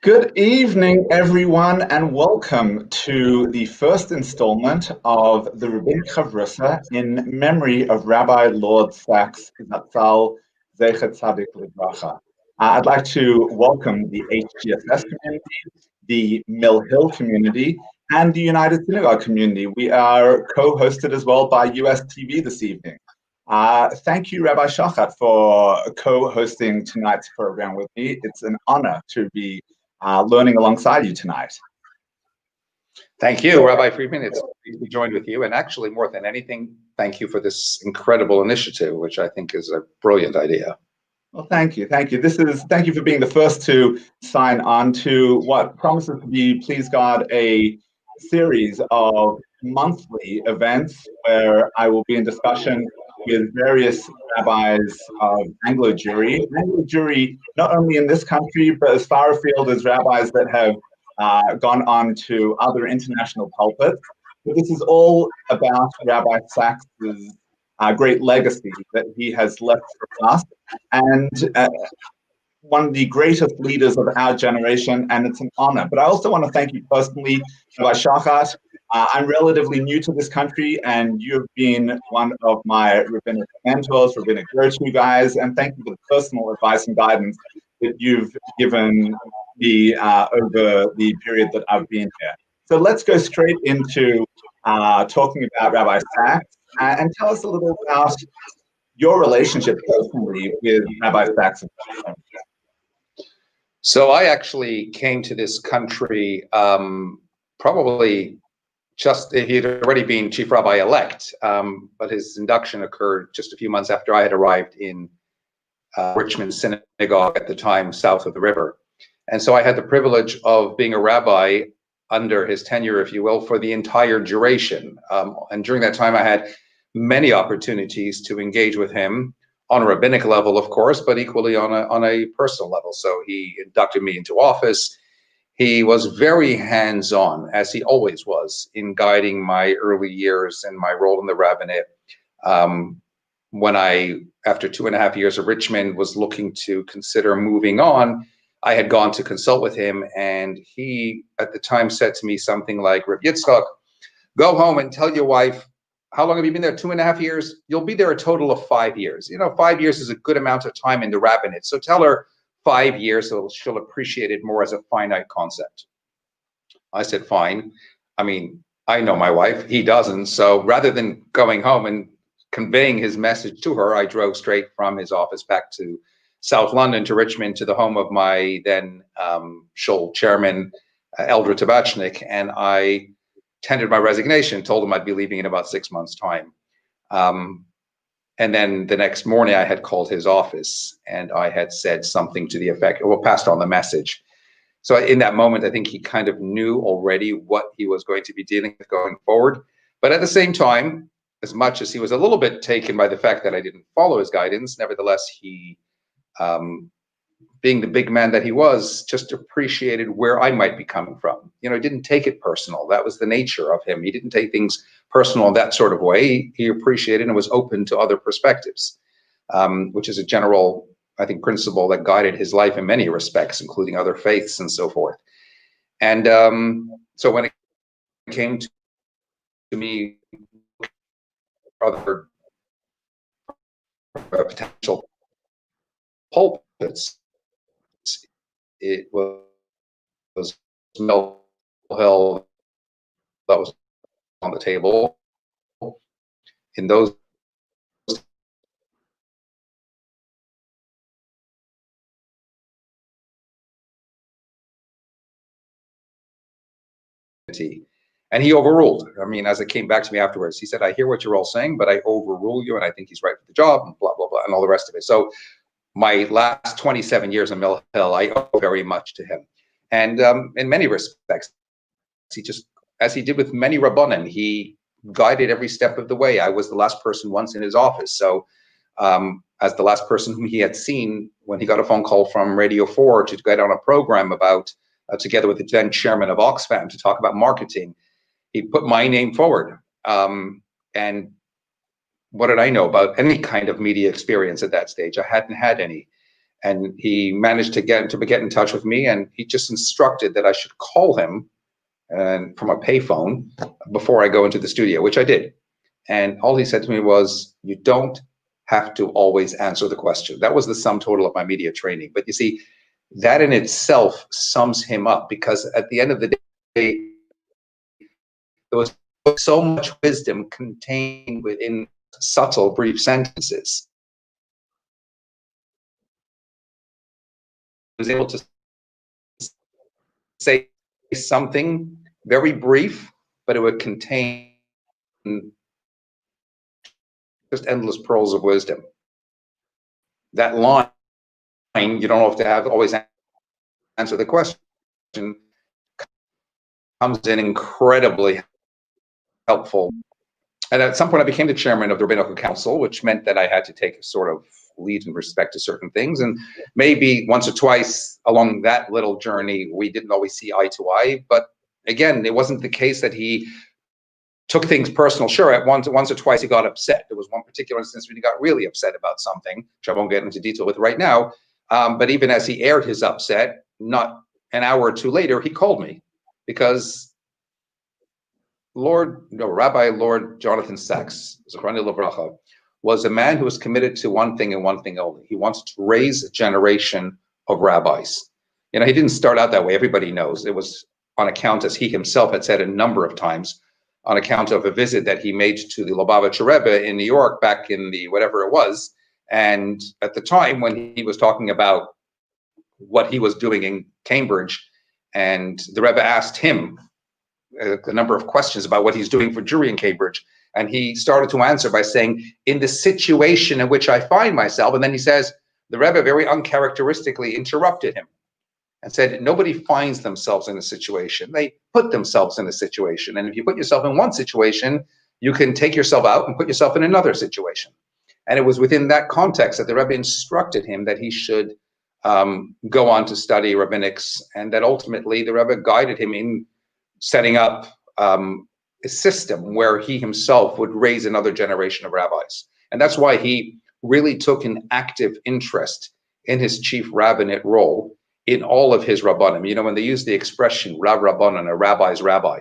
Good evening, everyone, and welcome to the first installment of the Rabbinic Chavrusa in memory of Rabbi Lord Sacks, Zatzal Zecher Tzadik Livracha. I'd like to welcome the HGSS community, the Mill Hill community, and the United Synagogue community. We are co-hosted as well by US TV this evening. Thank you, Rabbi Schochet, for co-hosting tonight's program with me. It's an honor to be learning alongside you tonight. Thank you, Rabbi Friedman. It's great to be joined with you. And actually, more than anything, thank you for this incredible initiative, which I think is a brilliant idea. Well, thank you. Thank you. Thank you for being the first to sign on to what promises to be, please God, a series of monthly events where I will be in discussion with various rabbis of Anglo Jewry. Anglo Jewry, not only in this country, but as far afield as rabbis that have gone on to other international pulpits. But this is all about Rabbi Sacks' great legacy that he has left for us, and one of the greatest leaders of our generation, and it's an honor. But I also want to thank you personally, Rabbi Schochet. I'm relatively new to this country, and you've been one of my rabbinic mentors, rabbinic go-to guys, and thank you for the personal advice and guidance that you've given me over the period that I've been here. So let's go straight into talking about Rabbi Sacks, and tell us a little about your relationship personally with Rabbi Sacks. So I actually came to this country probably just, he had already been chief rabbi-elect, but his induction occurred just a few months after I had arrived in Richmond Synagogue at the time, south of the river. And so I had the privilege of being a rabbi under his tenure, if you will, for the entire duration. And during that time, I had many opportunities to engage with him on a rabbinic level, of course, but equally on a personal level. So he inducted me into office. He was very hands-on, as he always was, in guiding my early years and my role in the rabbinate. When I, after 2.5 years of Richmond, was looking to consider moving on, I had gone to consult with him, and he, at the time, said to me something like, Rabbi Yitzchak, go home and tell your wife, how long have you been there? 2.5 years? You'll be there a total of 5 years. You know, 5 years is a good amount of time in the rabbinate. So tell her 5 years, so she'll appreciate it more as a finite concept. I said, fine. I mean, I know my wife, he doesn't. So rather than going home and conveying his message to her, I drove straight from his office back to South London, to Richmond, to the home of my then shul chairman, Eldra Tabachnik, and I tendered my resignation, told him I'd be leaving in about 6 months' time. And then the next morning I had called his office and I had said something to the effect, well, passed on the message. So in that moment, I think he kind of knew already what he was going to be dealing with going forward. But at the same time, as much as he was a little bit taken by the fact that I didn't follow his guidance, nevertheless, he, being the big man that he was, just appreciated where I might be coming from. You know, he didn't take it personal. That was the nature of him. He didn't take things personal in that sort of way. He appreciated and was open to other perspectives, which is a general, I think, principle that guided his life in many respects, including other faiths and so forth. And so when it came to me, other potential pulpits, it was Mill Hill that was on the table. In those and he overruled. I mean, as it came back to me afterwards, he said, I hear what you're all saying, but I overrule you and I think he's right for the job, and blah, blah, blah, and all the rest of it. So my last 27 years in Mill Hill, I owe very much to him. And in many respects, he just, as he did with many Rabbanim, he guided every step of the way. I was the last person once in his office. So as the last person whom he had seen when he got a phone call from Radio 4 to get on a program about, together with the then chairman of Oxfam, to talk about marketing, he put my name forward. And what did I know about any kind of media experience at that stage? I hadn't had any. And he managed to get in touch with me, and he just instructed that I should call him and from a payphone before I go into the studio, which I did. And all he said to me was, you don't have to always answer the question. That was the sum total of my media training. But you see, that in itself sums him up, because at the end of the day, there was so much wisdom contained within subtle, brief sentences. He was able to say something very brief, but it would contain just endless pearls of wisdom. That line, you don't have to have always answer the question, comes in incredibly helpful. And at some point I became the chairman of the Rabbinic Council, which meant that I had to take a sort of lead in respect to certain things. And maybe once or twice along that little journey, we didn't always see eye to eye. But again, it wasn't the case that he took things personal. Sure, at once or twice he got upset. There was one particular instance when he got really upset about something, which I won't get into detail with right now. But even as he aired his upset, not an hour or two later, he called me, because Rabbi Lord Jonathan Sacks, Zechrani Livracha, was a man who was committed to one thing and one thing only. He wanted to raise a generation of rabbis. You know, he didn't start out that way. Everybody knows it was on account, as he himself had said a number of times, on account of a visit that he made to the Lubavitcher Rebbe in New York back in the whatever it was. And at the time when he was talking about what he was doing in Cambridge, and the Rebbe asked him a number of questions about what he's doing for Jewry in Cambridge. And he started to answer by saying, in the situation in which I find myself. And then he says, the Rebbe very uncharacteristically interrupted him and said, nobody finds themselves in a situation. They put themselves in a situation. And if you put yourself in one situation, you can take yourself out and put yourself in another situation. And it was within that context that the Rebbe instructed him that he should go on to study rabbinics, and that ultimately the Rebbe guided him in setting up a system where he himself would raise another generation of rabbis. And that's why he really took an active interest in his chief rabbinate role in all of his rabbanim. You know, when they use the expression Rav Rabbanan, a rabbi's rabbi,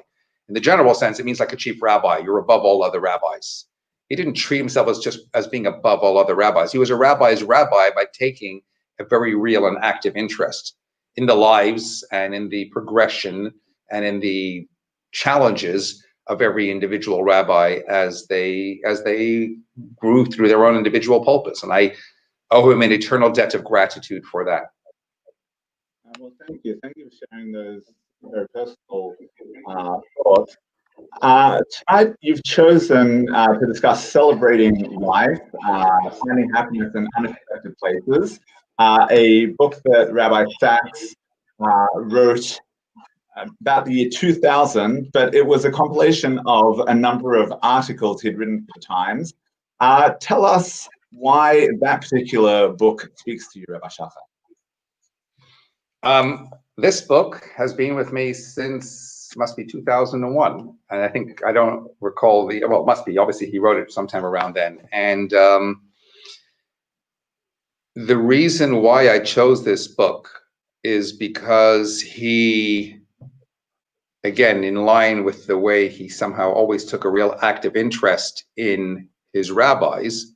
in the general sense, it means like a chief rabbi. You're above all other rabbis. He didn't treat himself as being above all other rabbis. He was a rabbi's rabbi by taking a very real and active interest in the lives and in the progression and in the challenges of every individual rabbi as they grew through their own individual pulpits. And I owe him an eternal debt of gratitude for that. Well, thank you. Thank you for sharing those very personal thoughts. Tonight, you've chosen to discuss celebrating life, finding happiness in unexpected places, a book that Rabbi Sacks wrote about the year 2000, but it was a compilation of a number of articles he'd written for Times. Tell us why that particular book speaks to you, Rabbi Sacks. This book has been with me since, must be 2001. And I think, I don't recall well, it must be, obviously he wrote it sometime around then. And the reason why I chose this book is because he, again, in line with the way he somehow always took a real active interest in his rabbis,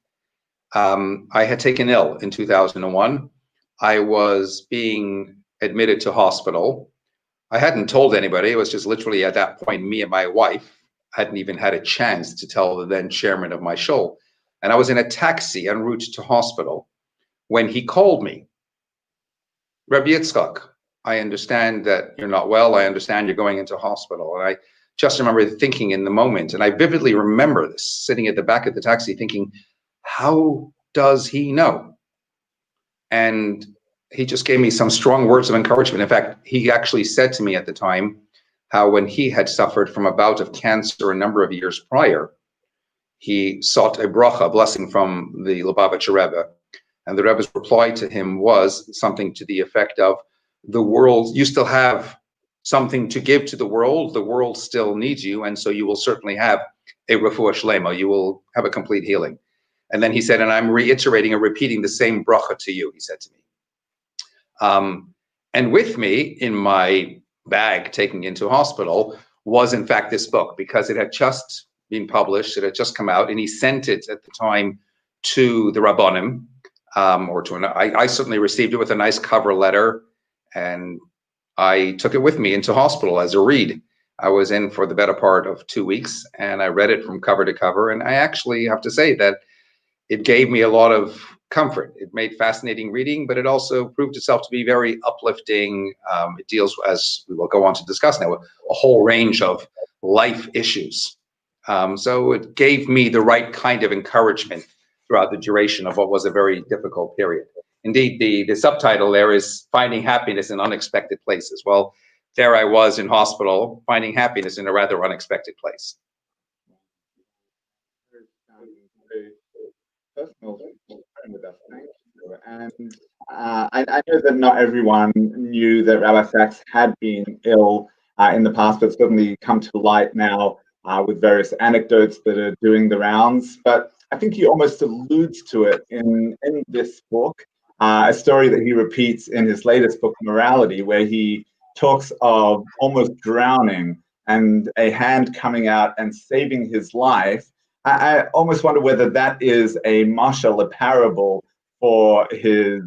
I had taken ill in 2001. I was being admitted to hospital. I hadn't told anybody. It was just literally at that point, me and my wife hadn't even had a chance to tell the then chairman of my shul. And I was in a taxi en route to hospital when he called me. Rabbi Yitzchak, I understand that you're not well. I understand you're going into hospital. And I just remember thinking in the moment, and I vividly remember this, sitting at the back of the taxi thinking, how does he know? And he just gave me some strong words of encouragement. In fact, he actually said to me at the time how when he had suffered from a bout of cancer a number of years prior, he sought a bracha, a blessing from the Lubavitcher Rebbe. And the Rebbe's reply to him was something to the effect of, the world, you still have something to give to the world still needs you, and so you will certainly have a refuah shlema, you will have a complete healing. And then he said, and I'm reiterating and repeating the same bracha to you, he said to me. And with me in my bag taking into hospital was in fact this book, because it had just been published, it had just come out, and he sent it at the time to the Rabbonim, I certainly received it with a nice cover letter, and I took it with me into hospital as a read. I was in for the better part of 2 weeks, and I read it from cover to cover, and I actually have to say that it gave me a lot of comfort. It made fascinating reading, but it also proved itself to be very uplifting. It deals, as we will go on to discuss now, a whole range of life issues. So it gave me the right kind of encouragement throughout the duration of what was a very difficult period. Indeed, the subtitle there is Finding Happiness in Unexpected Places. Well, there I was in hospital, finding happiness in a rather unexpected place. Personal with us. Thank you. And I know that not everyone knew that Rabbi Sacks had been ill in the past, but it's certainly come to light now with various anecdotes that are doing the rounds. But I think he almost alludes to it in this book, a story that he repeats in his latest book, Morality, where he talks of almost drowning and a hand coming out and saving his life. I almost wonder whether that is a mashal, a parable for his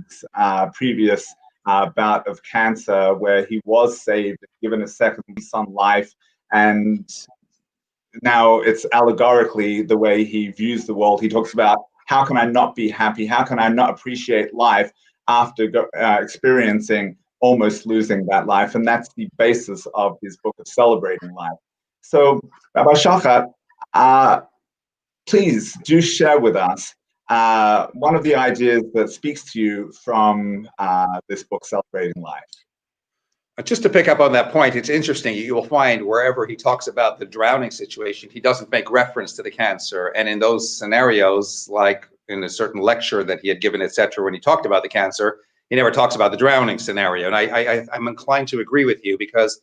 previous bout of cancer, where he was saved, given a second son life, and now it's allegorically the way he views the world. He talks about, how can I not be happy? How can I not appreciate life after experiencing almost losing that life? And that's the basis of his book of Celebrating Life. So, Rabbi Schochet, please do share with us one of the ideas that speaks to you from this book, Celebrating Life. Just to pick up on that point, it's interesting. You will find wherever he talks about the drowning situation, he doesn't make reference to the cancer. And in those scenarios, like in a certain lecture that he had given, etc., when he talked about the cancer, he never talks about the drowning scenario. And I'm inclined to agree with you because,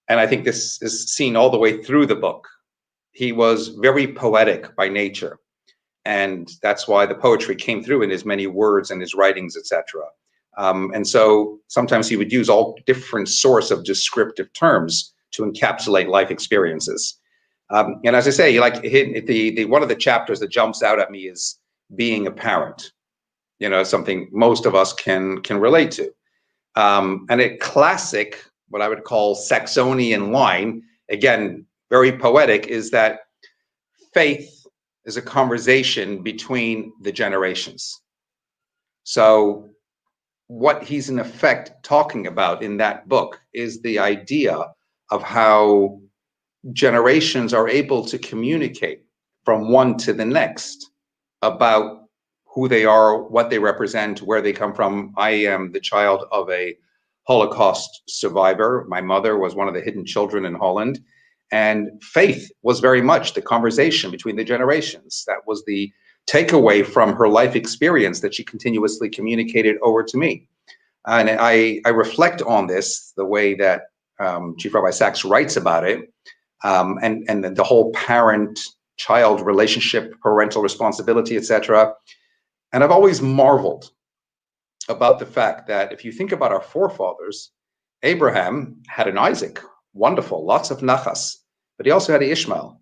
and I think this is seen all the way through the book, he was very poetic by nature. And that's why the poetry came through in his many words and his writings, etc. And so sometimes he would use all different sorts of descriptive terms to encapsulate life experiences. And as I say, like one of the chapters that jumps out at me is being a parent. You know, something most of us can relate to. And a classic, what I would call Saxonian line, again, very poetic, is that faith is a conversation between the generations. So what he's in effect talking about in that book is the idea of how generations are able to communicate from one to the next about who they are, what they represent, where they come from. I am the child of a Holocaust survivor. My mother was one of the hidden children in Holland. And faith was very much the conversation between the generations. That was the takeaway from her life experience that she continuously communicated over to me. And I reflect on this, the way that Chief Rabbi Sacks writes about it, and the whole parent-child relationship, parental responsibility, etc. And I've always marveled about the fact that if you think about our forefathers, Abraham had an Isaac, wonderful, lots of nachas, but he also had an Ishmael.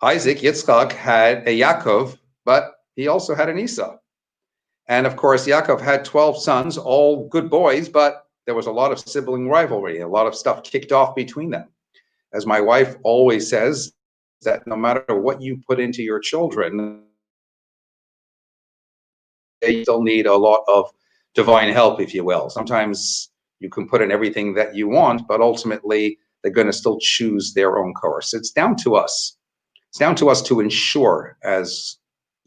Isaac, Yitzchak, had a Yaakov, but he also had an Esau. And of course, Yaakov had 12 sons, all good boys, but there was a lot of sibling rivalry, a lot of stuff kicked off between them. As my wife always says, that no matter what you put into your children, they still need a lot of divine help, if you will. Sometimes you can put in everything that you want, but ultimately they're going to still choose their own course. It's down to us. It's down to us to ensure, as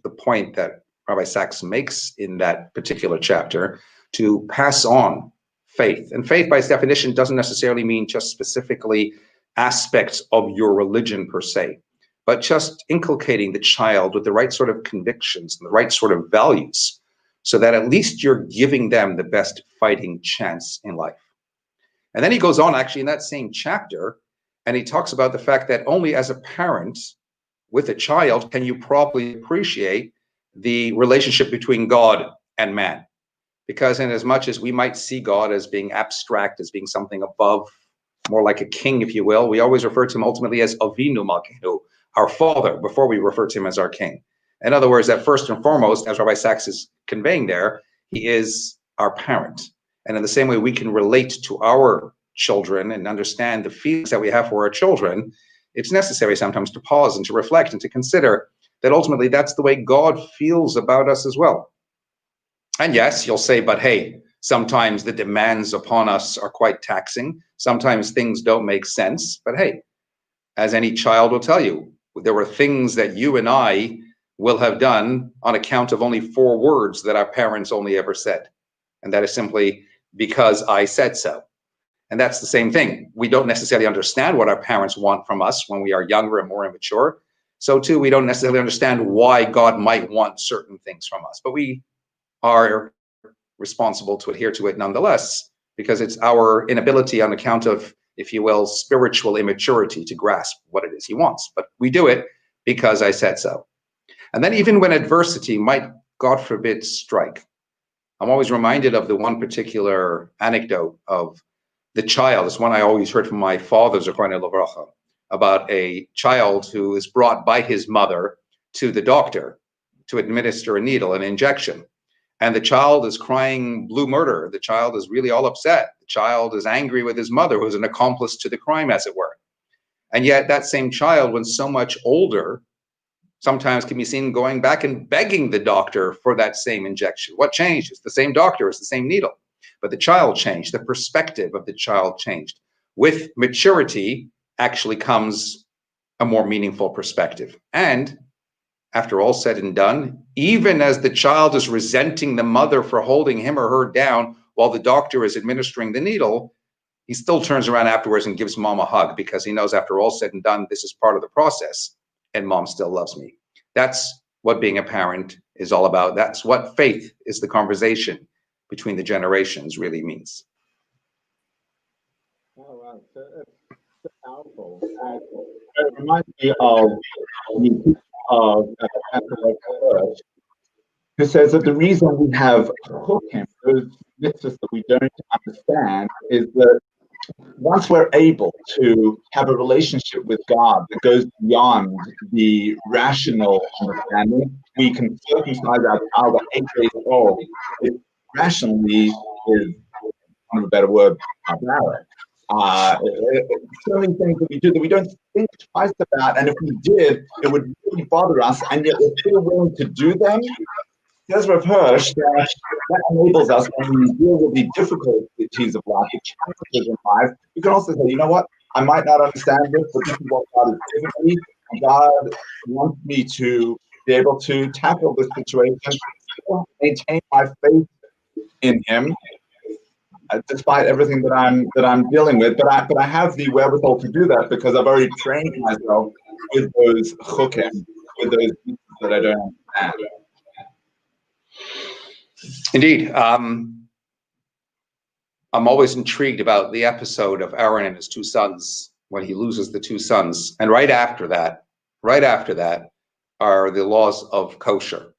the point that Rabbi Sacks makes in that particular chapter, to pass on faith. And faith, by its definition, doesn't necessarily mean just specifically aspects of your religion per se, but just inculcating the child with the right sort of convictions and the right sort of values, so that at least you're giving them the best fighting chance in life. And then he goes on actually in that same chapter, and he talks about the fact that only as a parent with a child can you properly appreciate the relationship between God and man. because in as much as we might see God as being abstract, as being something above, more like a king, if you will, we always refer to him ultimately as Avinu Malkeinu, our father, before we refer to him as our king. In other words, that first and foremost, as Rabbi Sacks is conveying there, he is our parent. And in the same way we can relate to our children and understand the feelings that we have for our children, it's necessary sometimes to pause and to reflect and to consider that ultimately that's the way God feels about us as well. And yes, you'll say, but hey, sometimes the demands upon us are quite taxing. Sometimes things don't make sense. But hey, as any child will tell you, there were things that you and I will have done on account of only 4 words that our parents only ever said. And that is simply because I said so. And that's the same thing. We don't necessarily understand what our parents want from us when we are younger and more immature. So too, we don't necessarily understand why God might want certain things from us. But we are responsible to adhere to it nonetheless, because it's our inability on account of, if you will, spiritual immaturity to grasp what it is he wants. But we do it because I said so. And then even when adversity might, God forbid, strike, I'm always reminded of the one particular anecdote of the child. It's one I always heard from my father, Zechariah Levracha, about a child who is brought by his mother to the doctor to administer a needle, an injection. And the child is crying blue murder. The child is really all upset. The child is angry with his mother, who's an accomplice to the crime, as it were. And yet that same child, when so much older, sometimes can be seen going back and begging the doctor for that same injection. What changed? It's the same doctor, it's the same needle. But the child changed, the perspective of the child changed. With maturity actually comes a more meaningful perspective. And after all said and done, even as the child is resenting the mother for holding him or her down while the doctor is administering the needle, he still turns around afterwards and gives mom a hug, because he knows after all said and done, this is part of the process and mom still loves me. That's what being a parent is all about. That's what faith is, the conversation between the generations really means. Oh, wow. So powerful. It reminds me of who says that the reason we have chukim, those mitzvahs that we don't understand, is that once we're able to have a relationship with God that goes beyond the rational understanding, we can circumcise our child at 8 days old. It rationally is, one of a better word, barbaric. So many things that we do that we don't think twice about, and if we did, it would really bother us, and yet we're still willing to do them. Says Rav Hirsch that enables us, when we deal with the difficulties of life, the challenges in life, we can also say, you know what, I might not understand this, but this is what God has given me. God wants me to be able to tackle this situation, maintain my faith in Him, despite everything that I'm dealing with. But I have the wherewithal to do that because I've already trained myself with those chukim, with those things that I don't understand. Indeed. I'm always intrigued about the episode of Aaron and his 2 sons, when he loses the 2 sons. And right after that are the laws of kosher.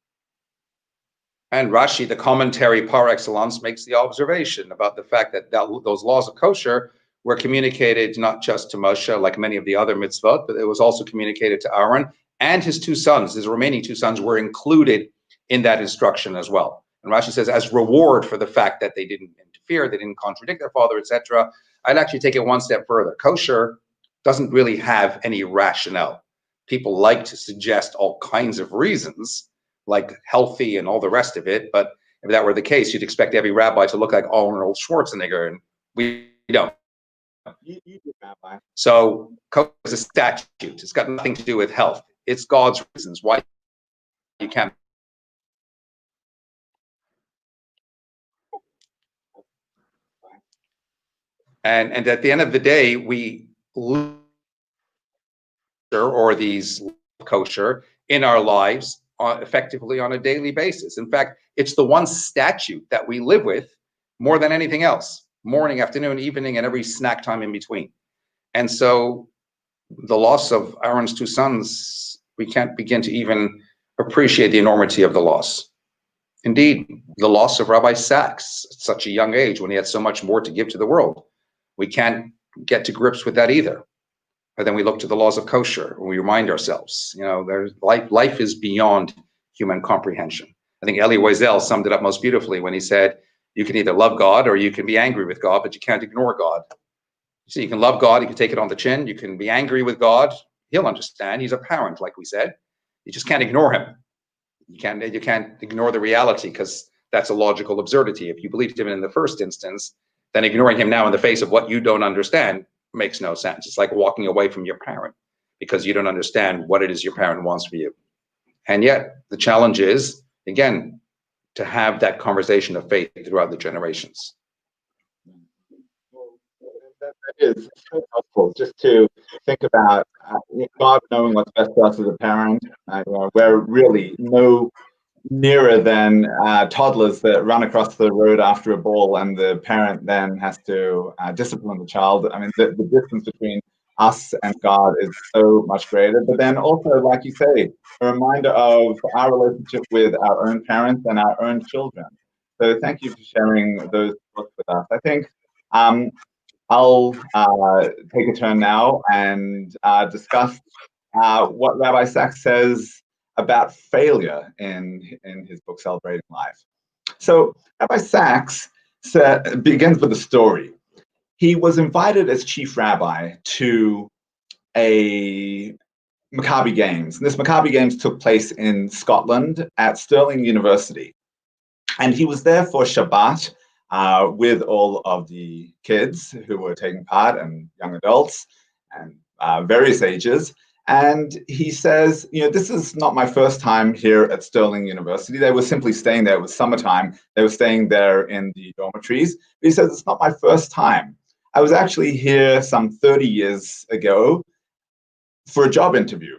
And Rashi, the commentary par excellence, makes the observation about the fact that those laws of kosher were communicated not just to Moshe, like many of the other mitzvot, but it was also communicated to Aaron, and his 2 sons. His remaining 2 sons were included in that instruction as well. And Rashi says, as reward for the fact that they didn't interfere, they didn't contradict their father, etc. I'd actually take it one step further. Kosher doesn't really have any rationale. People like to suggest all kinds of reasons, like healthy and all the rest of it. But if that were the case, you'd expect every rabbi to look like Arnold Schwarzenegger, and we don't. You do, Rabbi. So kosher is a statute. It's got nothing to do with health. It's God's reasons why you can't. And at the end of the day, we or these kosher in our lives effectively on a daily basis. In fact, it's the one statute that we live with more than anything else, morning, afternoon, evening, and every snack time in between. And so the loss of Aaron's 2 sons, we can't begin to even appreciate the enormity of the loss. Indeed, the loss of Rabbi Sacks at such a young age when he had so much more to give to the world. We can't get to grips with that either. But then we look to the laws of kosher and we remind ourselves, there's life is beyond human comprehension. I think Elie Wiesel summed it up most beautifully when he said, you can either love God or you can be angry with God, but you can't ignore God. So you can love God, you can take it on the chin, you can be angry with God, he'll understand, he's a parent, like we said. You just can't ignore him. You can't ignore the reality, because that's a logical absurdity. If you believed him in the first instance, then ignoring him now in the face of what you don't understand makes no sense. It's like walking away from your parent because you don't understand what it is your parent wants for you. And yet the challenge is, again, to have that conversation of faith throughout the generations. That is so helpful, just to think about God knowing what's best for us as a parent. We're really no nearer than toddlers that run across the road after a ball, and the parent then has to discipline the child. I mean, the distance between us and God is so much greater. But then also, like you say, a reminder of our relationship with our own parents and our own children. So thank you for sharing those books with us. I think I'll take a turn now and discuss what Rabbi Sacks says about failure in his book, Celebrating Life. So Rabbi Sacks begins with a story. He was invited as chief rabbi to a Maccabi Games. And this Maccabi Games took place in Scotland at Stirling University. And he was there for Shabbat with all of the kids who were taking part, and young adults and various ages. And he says, this is not my first time here at Stirling University. They were simply staying there. It was summertime. They were staying there in the dormitories. But he says, it's not my first time. I was actually here some 30 years ago for a job interview.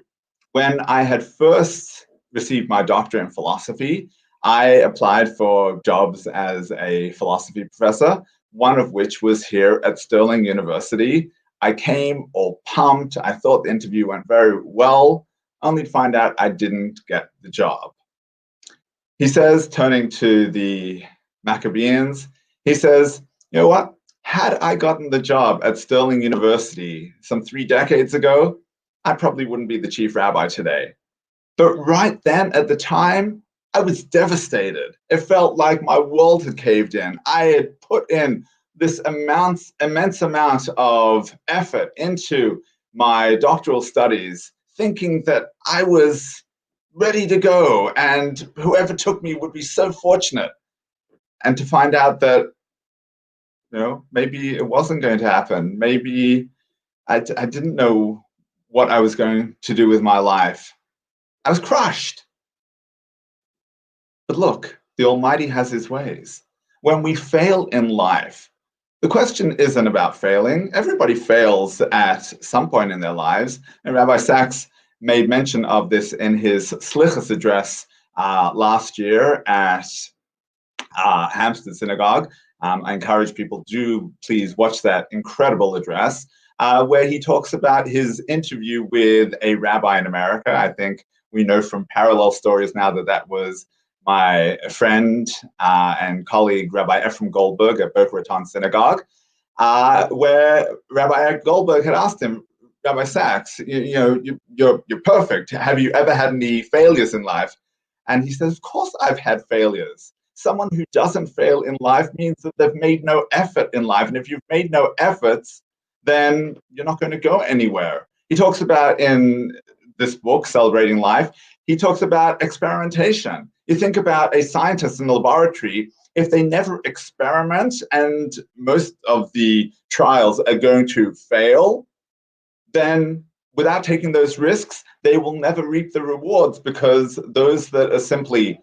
When I had first received my doctorate in philosophy, I applied for jobs as a philosophy professor, one of which was here at Stirling University. I came all pumped. I thought the interview went very well, only to find out I didn't get the job. He says, turning to the Maccabeans, he says, you know what? Had I gotten the job at Stirling University some 3 decades ago, I probably wouldn't be the chief rabbi today. But right then, at the time, I was devastated. It felt like my world had caved in. I had put in this immense amount of effort into my doctoral studies, thinking that I was ready to go and whoever took me would be so fortunate. And to find out that, maybe it wasn't going to happen. Maybe I didn't know what I was going to do with my life. I was crushed. But look, the Almighty has his ways. When we fail in life, the question isn't about failing. Everybody fails at some point in their lives. And Rabbi Sacks made mention of this in his Slichus address last year at Hampstead Synagogue. I encourage people to please watch that incredible address where he talks about his interview with a rabbi in America. I think we know from parallel stories now that was my friend and colleague, Rabbi Ephraim Goldberg at Boca Raton Synagogue, where Rabbi Goldberg had asked him, Rabbi Sacks, you're perfect. Have you ever had any failures in life? And he says, of course I've had failures. Someone who doesn't fail in life means that they've made no effort in life. And if you've made no efforts, then you're not going to go anywhere. He talks about in this book, Celebrating Life, he talks about experimentation. You think about a scientist in the laboratory, if they never experiment and most of the trials are going to fail, then without taking those risks, they will never reap the rewards, because those that are simply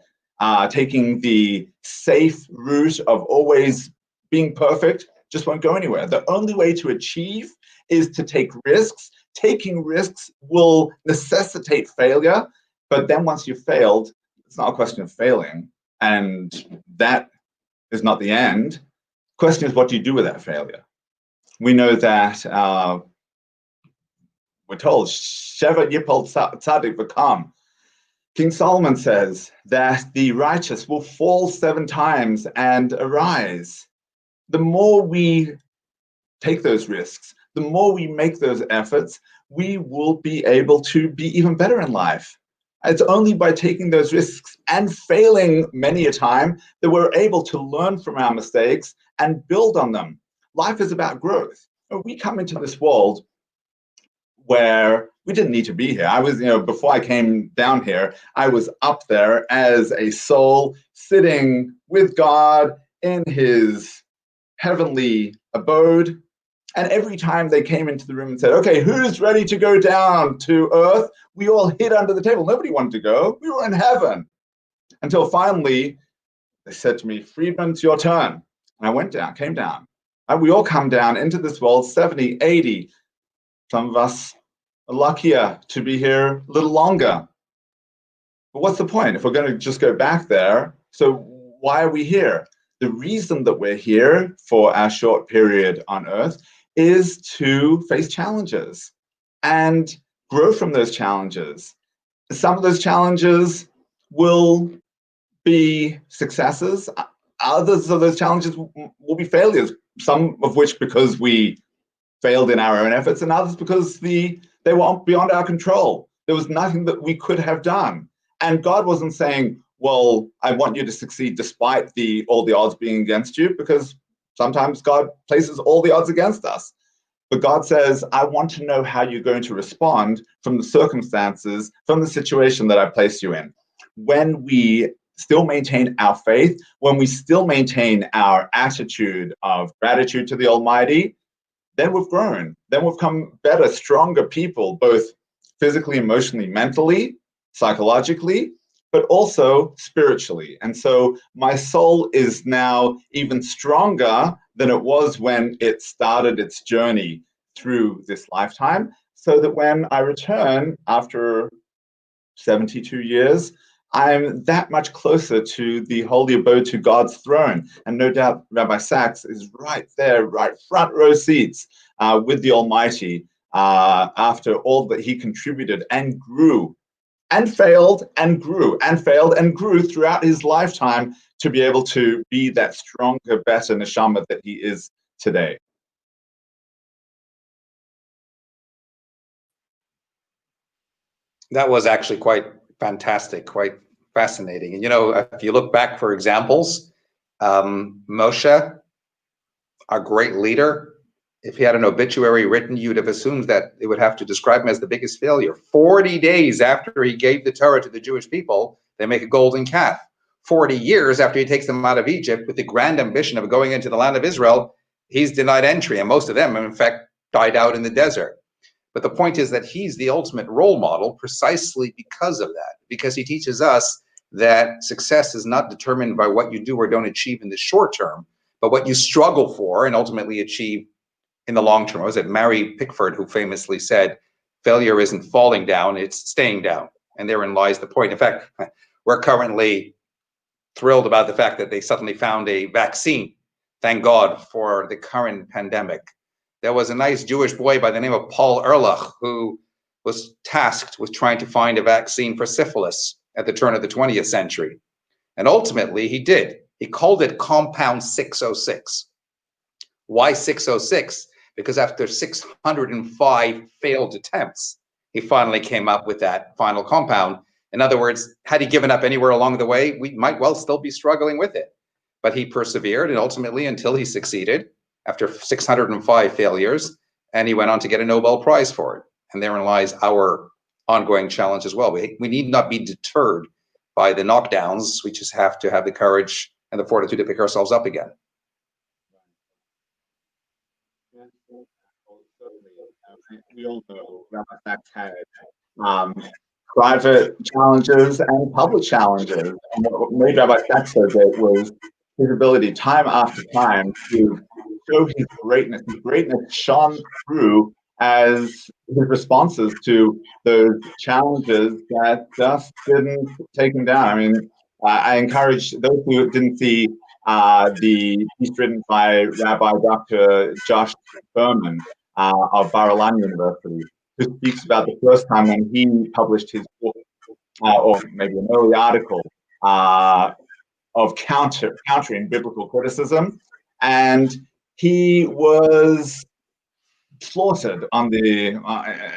taking the safe route of always being perfect just won't go anywhere. The only way to achieve is to take risks. Taking risks will necessitate failure, but then once you've failed, it's not a question of failing, and that is not the end. The question is, what do you do with that failure? We know that we're told, Sheva Yipol Tzadik V'Kam. King Solomon says that the righteous will fall 7 times and arise. The more we take those risks, the more we make those efforts, we will be able to be even better in life. It's only by taking those risks and failing many a time that we're able to learn from our mistakes and build on them. Life is about growth. We come into this world where we didn't need to be here. I was, before I came down here, I was up there as a soul sitting with God in his heavenly abode. And every time they came into the room and said, okay, who's ready to go down to earth? We all hid under the table. Nobody wanted to go. We were in heaven. Until finally, they said to me, Friedman, it's your turn. And I went down, came down. And we all come down into this world, 70, 80. Some of us are luckier to be here a little longer. But what's the point if we're going to just go back there? So why are we here? The reason that we're here for our short period on earth is to face challenges and grow from those challenges. Some of those challenges will be successes. Others of those challenges will be failures, some of which because we failed in our own efforts, and others because they were beyond our control. There was nothing that we could have done. And God wasn't saying, well, I want you to succeed despite all the odds being against you, because sometimes God places all the odds against us. But God says, I want to know how you're going to respond from the circumstances, from the situation that I placed you in. When we still maintain our faith, when we still maintain our attitude of gratitude to the Almighty, then we've grown. Then we've become better, stronger people, both physically, emotionally, mentally, psychologically, but also spiritually. And so my soul is now even stronger than it was when it started its journey through this lifetime, so that when I return after 72 years, I'm that much closer to the holy abode, to God's throne. And no doubt Rabbi Sacks is right there, right front row seats with the Almighty after all that he contributed and grew and failed and grew and failed and grew throughout his lifetime to be able to be that stronger, better neshama that he is today. That was actually quite fantastic, quite fascinating. And if you look back for examples, Moshe, our great leader, if he had an obituary written, you'd have assumed that it would have to describe him as the biggest failure. 40 days after he gave the Torah to the Jewish people, they make a golden calf. 40 years after he takes them out of Egypt with the grand ambition of going into the land of Israel, he's denied entry. And most of them, in fact, died out in the desert. But the point is that he's the ultimate role model precisely because of that, because he teaches us that success is not determined by what you do or don't achieve in the short term, but what you struggle for and ultimately achieve in the long term. Was it Mary Pickford who famously said, failure isn't falling down, it's staying down. And therein lies the point. In fact, we're currently thrilled about the fact that they suddenly found a vaccine. Thank God for the current pandemic. There was a nice Jewish boy by the name of Paul Ehrlich who was tasked with trying to find a vaccine for syphilis at the turn of the 20th century. And ultimately he did. He called it compound 606. Why 606? Because after 605 failed attempts, he finally came up with that final compound. In other words, had he given up anywhere along the way, we might well still be struggling with it. But he persevered, and ultimately until he succeeded after 605 failures, and he went on to get a Nobel Prize for it. And therein lies our ongoing challenge as well. We need not be deterred by the knockdowns. We just have to have the courage and the fortitude to pick ourselves up again. We all know Rabbi Sacks had private challenges and public challenges. And what made Rabbi Sacks so great was his ability, time after time, to show his greatness. His greatness shone through as his responses to those challenges that just didn't take him down. I mean, I encourage those who didn't see the piece written by Rabbi Dr. Josh Berman of Bar-Ilan University, who speaks about the first time when he published his book or maybe an early article of countering biblical criticism, and he was slaughtered on the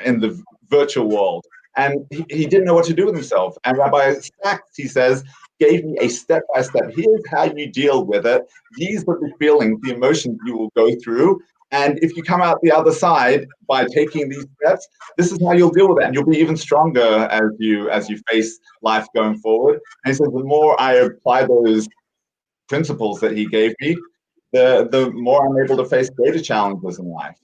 in the virtual world, and he didn't know what to do with himself. And Rabbi Sacks, he says, gave me a step-by-step. Here's how you deal with it. These are the feelings, the emotions you will go through. And if you come out the other side by taking these steps, this is how you'll deal with it, and you'll be even stronger as you face life going forward. And he says, the more I apply those principles that he gave me, the more I'm able to face greater challenges in life.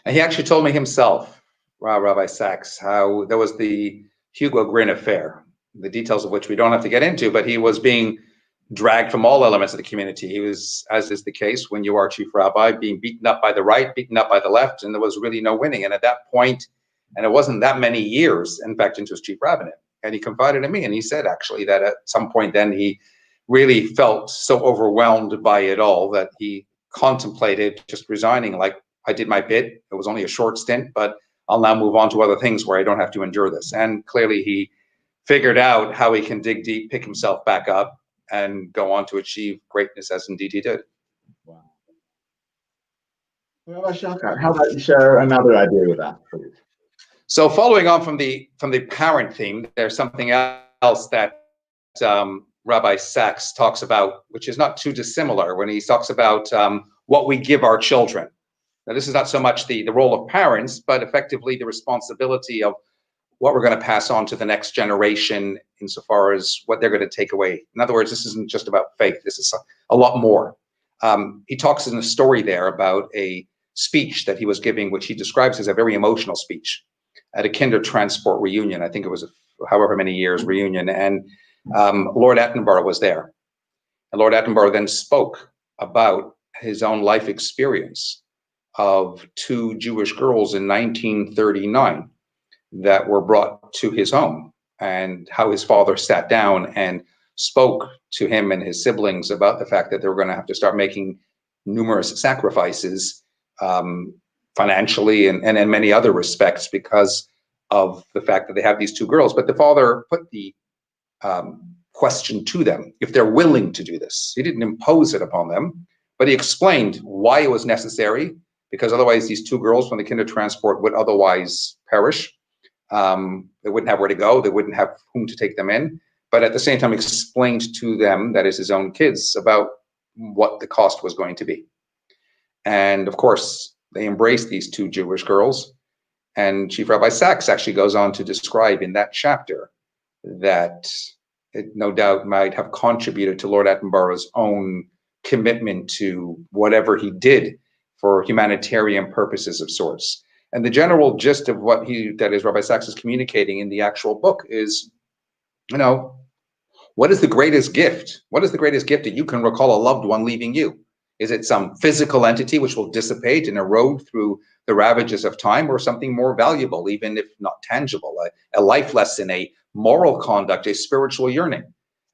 And he actually told me himself, Rabbi Sacks, how there was the Hugo Grin affair, the details of which we don't have to get into, but he was being dragged from all elements of the community. He was, as is the case when you are chief rabbi, being beaten up by the right, beaten up by the left, and there was really no winning. And at that point, and it wasn't that many years, in fact, into his chief rabbinate, and he confided in me, and he said actually that at some point then he really felt so overwhelmed by it all that he contemplated just resigning, like, I did my bit. It was only a short stint, but I'll now move on to other things where I don't have to endure this. And clearly he figured out how he can dig deep, pick himself back up, and go on to achieve greatness, as indeed he did. Wow. Well, Schochet, how about you share another idea with that, please? So following on from the parent theme, there's something else that Rabbi Sacks talks about, which is not too dissimilar, when he talks about what we give our children. Now, this is not so much the role of parents, but effectively the responsibility of what we're going to pass on to the next generation insofar as what they're going to take away. In other words, this isn't just about faith. This is a lot more. He talks in a story there about a speech that he was giving, which he describes as a very emotional speech at a kinder transport reunion. I think it was however many years reunion. And Lord Attenborough was there. And Lord Attenborough then spoke about his own life experience of two Jewish girls in 1939 that were brought to his home, and how his father sat down and spoke to him and his siblings about the fact that they were going to have to start making numerous sacrifices financially and in many other respects because of the fact that they have these two girls. But the father put the question to them if they're willing to do this. He didn't impose it upon them, but he explained why it was necessary, because otherwise these two girls from the kinder transport would otherwise perish. They wouldn't have where to go. They wouldn't have whom to take them in. But at the same time, explained to them, that is his own kids, about what the cost was going to be. And of course, they embraced these two Jewish girls. And Chief Rabbi Sacks actually goes on to describe in that chapter that it no doubt might have contributed to Lord Attenborough's own commitment to whatever he did for humanitarian purposes of sorts. And the general gist of what Rabbi Sacks is communicating in the actual book is, what is the greatest gift? What is the greatest gift that you can recall a loved one leaving you? Is it some physical entity which will dissipate and erode through the ravages of time, or something more valuable, even if not tangible, a life lesson, a moral conduct, a spiritual yearning?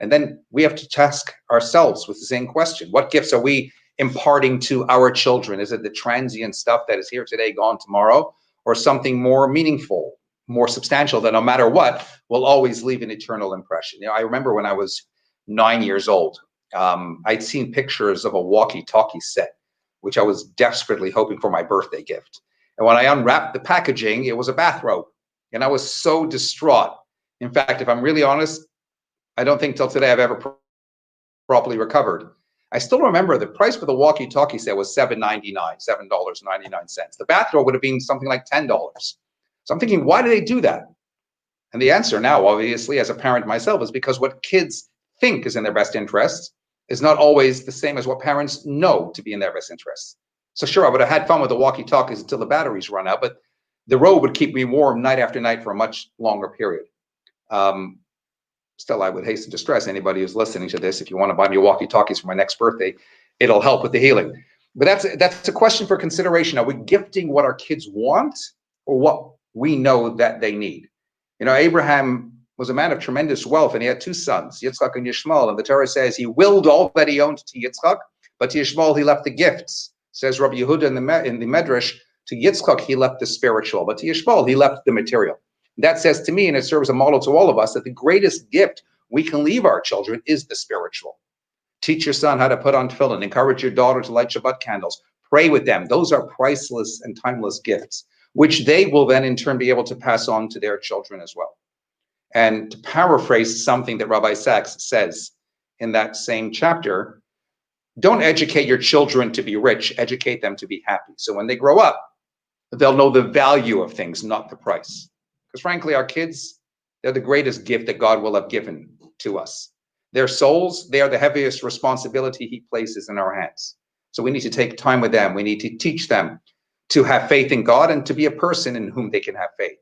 And then we have to task ourselves with the same question. What gifts are we imparting to our children? Is it the transient stuff that is here today, gone tomorrow, or something more meaningful, more substantial, that no matter what will always leave an eternal impression? I remember when I was 9 years old, I'd seen pictures of a walkie-talkie set, which I was desperately hoping for my birthday gift. And when I unwrapped the packaging, it was a bathrobe, and I was so distraught. In fact, if I'm really honest, I don't think till today I've ever properly recovered. I still remember the price for the walkie-talkie set was $7.99. The bathrobe would have been something like $10. So I'm thinking, why do they do that? And the answer now, obviously, as a parent myself, is because what kids think is in their best interests is not always the same as what parents know to be in their best interests. So sure, I would have had fun with the walkie-talkies until the batteries run out, but the robe would keep me warm night after night for a much longer period. Still, I would hasten to stress anybody who's listening to this, if you want to buy me walkie-talkies for my next birthday, it'll help with the healing. But that's a question for consideration. Are we gifting what our kids want, or what we know that they need? Abraham was a man of tremendous wealth, and he had two sons, Yitzchak and Yishmael. And the Torah says he willed all that he owned to Yitzchak, but to Yishmael he left the gifts. Says Rabbi Yehuda in the Medrash, to Yitzchak he left the spiritual, but to Yishmael he left the material. That says to me, and it serves a model to all of us, that the greatest gift we can leave our children is the spiritual. Teach your son how to put on tefillin, encourage your daughter to light Shabbat candles, pray with them. Those are priceless and timeless gifts, which they will then in turn be able to pass on to their children as well. And to paraphrase something that Rabbi Sacks says in that same chapter, don't educate your children to be rich, educate them to be happy. So when they grow up, they'll know the value of things, not the price. Because frankly, our kids, they're the greatest gift that God will have given to us. Their souls, they are the heaviest responsibility he places in our hands. So we need to take time with them. We need to teach them to have faith in God and to be a person in whom they can have faith,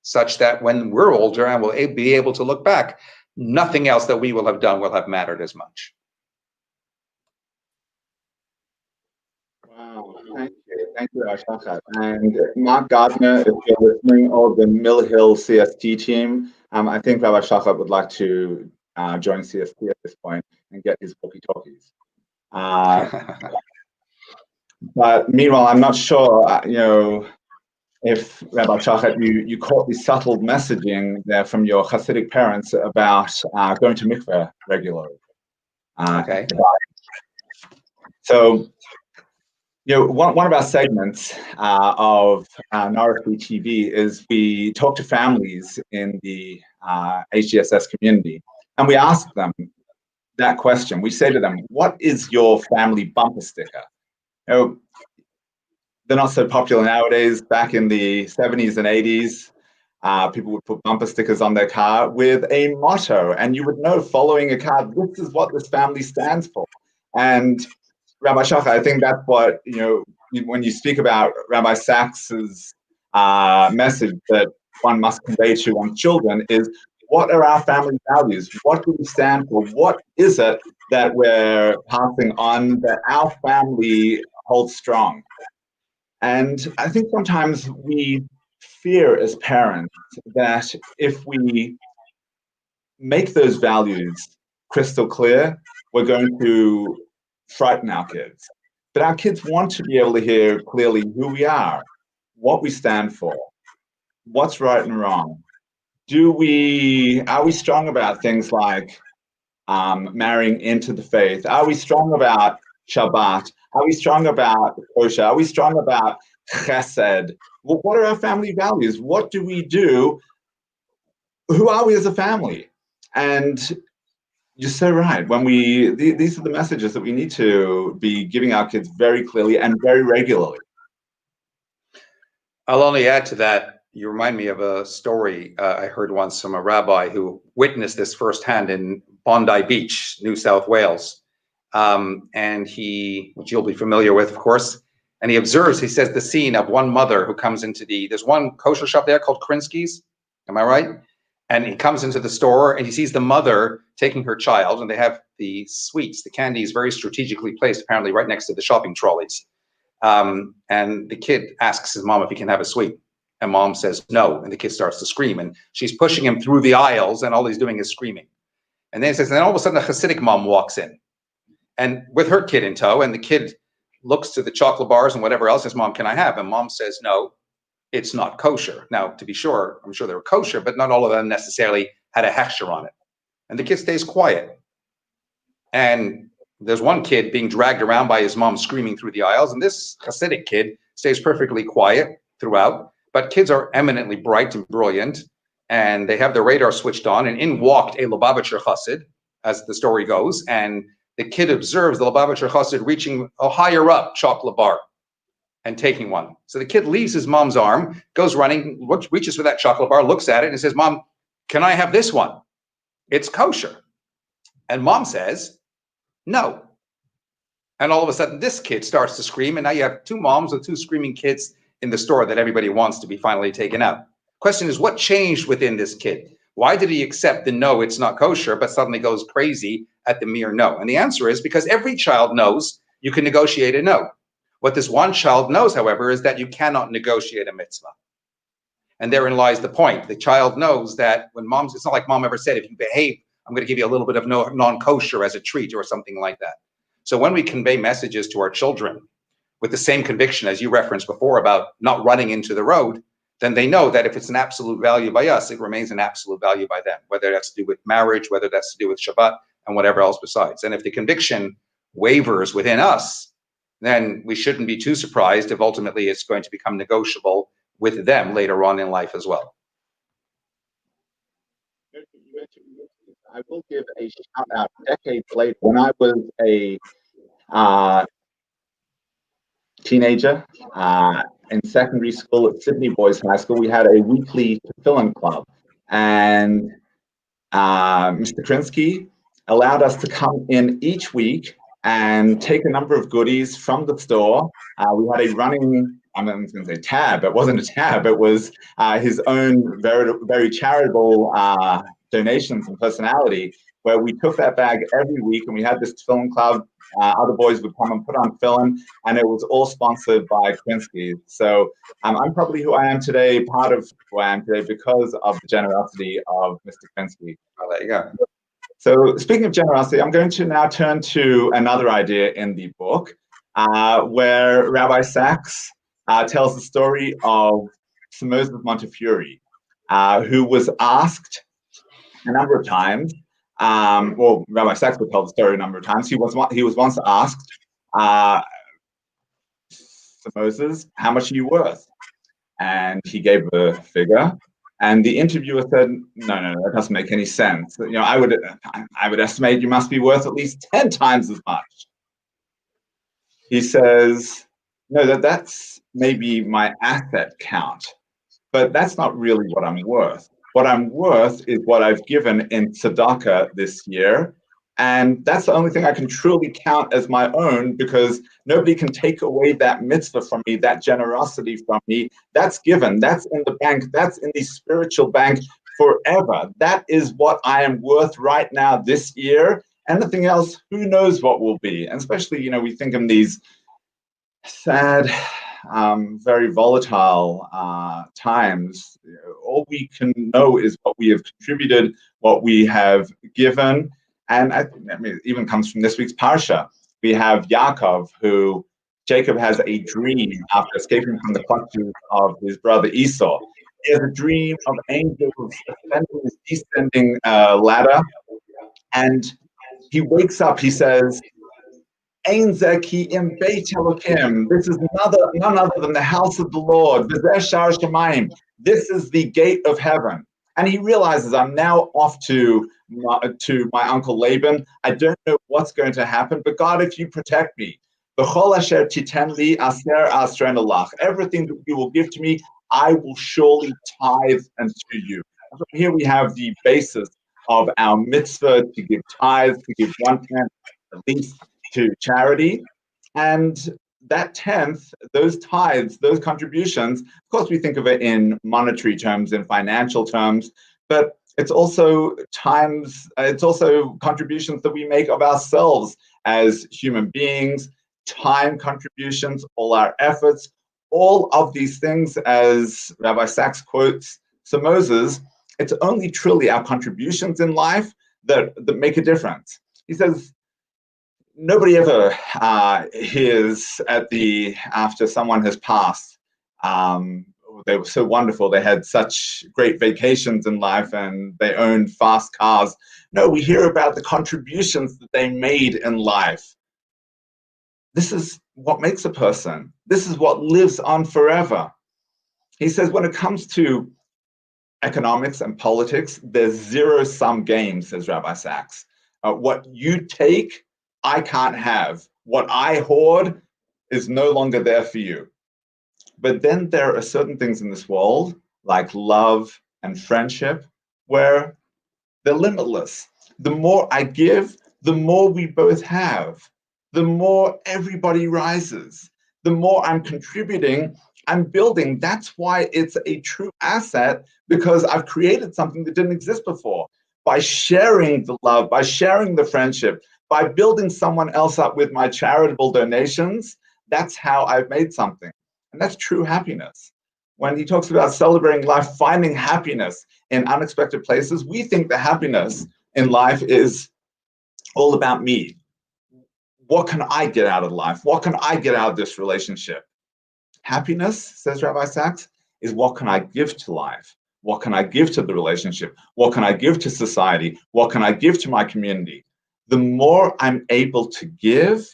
such that when we're older and we'll be able to look back, nothing else that we will have done will have mattered as much. Wow, thank you, Schochet. And Mark Gardner, if you're listening, or the Mill Hill CST team, I think Rabbi Schochet would like to join CST at this point and get his walkie-talkies. But meanwhile, I'm not sure, if Rabbi Schochet, you caught the subtle messaging there from your Hasidic parents about going to mikveh regularly. Okay. So, one of our segments of Norwich TV is we talk to families in the HGSS community, and we ask them that question. We say to them, what is your family bumper sticker? They're not so popular nowadays. Back in the 70s and 80s, people would put bumper stickers on their car with a motto, and you would know following a car, this is what this family stands for. And Rabbi Schochet, I think that's what, when you speak about Rabbi Sacks's message that one must convey to one's children is, what are our family values? What do we stand for? What is it that we're passing on that our family holds strong? And I think sometimes we fear as parents that if we make those values crystal clear, we're going to frighten our kids. But our kids want to be able to hear clearly who we are, what we stand for, what's right and wrong. Are we strong about things like marrying into the faith? Are we strong about Shabbat? Are we strong about kosher? Are we strong about chesed? Well, what are our family values? What do we do? Who are we as a family? And you're so right. These are the messages that we need to be giving our kids very clearly and very regularly. I'll only add to that. You remind me of a story I heard once from a rabbi who witnessed this firsthand in Bondi Beach, New South Wales. And which you'll be familiar with, of course, and he says the scene of one mother who comes there's one kosher shop there called Krinsky's, am I right? And he comes into the store and he sees the mother taking her child, and they have the sweets, the candies very strategically placed, apparently right next to the shopping trolleys. And the kid asks his mom if he can have a sweet. And mom says no, and the kid starts to scream, and she's pushing him through the aisles, and all he's doing is screaming. And then all of a sudden a Hasidic mom walks in, and with her kid in tow, and the kid looks to the chocolate bars and whatever else, says, Mom, can I have? And mom says, no, it's not kosher. Now, to be sure, I'm sure they were kosher, but not all of them necessarily had a hechsher on it. And the kid stays quiet. And there's one kid being dragged around by his mom screaming through the aisles, and this Hasidic kid stays perfectly quiet throughout. But kids are eminently bright and brilliant, and they have their radar switched on, and in walked a Lubavitcher Chassid, as the story goes, and the kid observes the Lubavitcher Chassid reaching a higher up chocolate bar and taking one. So the kid leaves his mom's arm, goes running, reaches for that chocolate bar, looks at it, and says, Mom, can I have this one? It's kosher. And mom says, no. And all of a sudden, this kid starts to scream, and now you have two moms with two screaming kids in the store that everybody wants to be finally taken out. Question is, what changed within this kid? Why did he accept the no, it's not kosher, but suddenly goes crazy at the mere no? And the answer is because every child knows you can negotiate a no. What this one child knows, however, is that you cannot negotiate a mitzvah. And therein lies the point. The child knows that when it's not like mom ever said, if you behave, I'm going to give you a little bit of non-kosher as a treat or something like that. So when we convey messages to our children with the same conviction as you referenced before about not running into the road, then they know that if it's an absolute value by us, it remains an absolute value by them, whether that's to do with marriage, whether that's to do with Shabbat, and whatever else besides. And if the conviction wavers within us, then we shouldn't be too surprised if ultimately it's going to become negotiable with them later on in life as well. I will give a shout out decades later. When I was a teenager in secondary school at Sydney Boys High School, we had a weekly tefillin club, and Mr. Krinsky allowed us to come in each week and take a number of goodies from the store. We had a running, I'm going to say tab, it wasn't a tab, it was his own very, very charitable donations and personality, where we took that bag every week and we had this tefillin club. Other boys would come and put on tefillin, and it was all sponsored by Krinsky. So I'm probably who I am today, part of who I am today, because of the generosity of Mr. Krinsky. Oh, there you go. So speaking of generosity, I'm going to now turn to another idea in the book, where Rabbi Sacks tells the story of Sir Moses Montefiore, who was asked a number of times. Well, Rabbi Sacks would tell the story a number of times. He was once asked, Sir Moses, how much are you worth? And he gave a figure. And the interviewer said, no, that doesn't make any sense. You know, I would estimate you must be worth at least 10 times as much. He says, no, that's maybe my asset count, but that's not really what I'm worth. What I'm worth is what I've given in tzedakah this year. And that's the only thing I can truly count as my own, because nobody can take away that mitzvah from me, that generosity from me. That's given, that's in the bank, that's in the spiritual bank forever. That is what I am worth right now this year. Anything else, who knows what will be? And especially, we think in these sad, very volatile times. All we can know is what we have contributed, what we have given. And I mean, it even comes from this week's Parsha. We have Yaakov, who Jacob has a dream after escaping from the clutches of his brother Esau. He has a dream of angels ascending this descending ladder. And he wakes up, he says, Ein zeki im Beit Elokim. This is none other than the house of the Lord. V'zeh shar shamayim. This is the gate of heaven. And he realizes, I'm now off to my uncle Laban. I don't know what's going to happen, but God, if you protect me, b'chol asher titen li aser asren alach. Everything that you will give to me, I will surely tithe unto you. So here we have the basis of our mitzvah to give tithe, to give 1/10 at least to charity. And that 10th, those tithes, those contributions, of course, we think of it in monetary terms, in financial terms, but it's also contributions that we make of ourselves as human beings, time contributions, all our efforts, all of these things, as Rabbi Sacks quotes Sir Moses, it's only truly our contributions in life that make a difference. He says, nobody ever hears after someone has passed, they were so wonderful, they had such great vacations in life and they owned fast cars. No, we hear about the contributions that they made in life. This is what makes a person. This is what lives on forever. He says when it comes to economics and politics, there's zero-sum game, says Rabbi Sacks. What you take, I can't have. What I hoard is no longer there for you. But then there are certain things in this world, like love and friendship, where they're limitless. The more I give, the more we both have. The more everybody rises. The more I'm contributing, I'm building. That's why it's a true asset, because I've created something that didn't exist before. By sharing the love, by sharing the friendship, by building someone else up with my charitable donations, that's how I've made something. And that's true happiness. When he talks about celebrating life, finding happiness in unexpected places, we think the happiness in life is all about me. What can I get out of life? What can I get out of this relationship? Happiness, says Rabbi Sacks, is what can I give to life? What can I give to the relationship? What can I give to society? What can I give to my community? The more I'm able to give,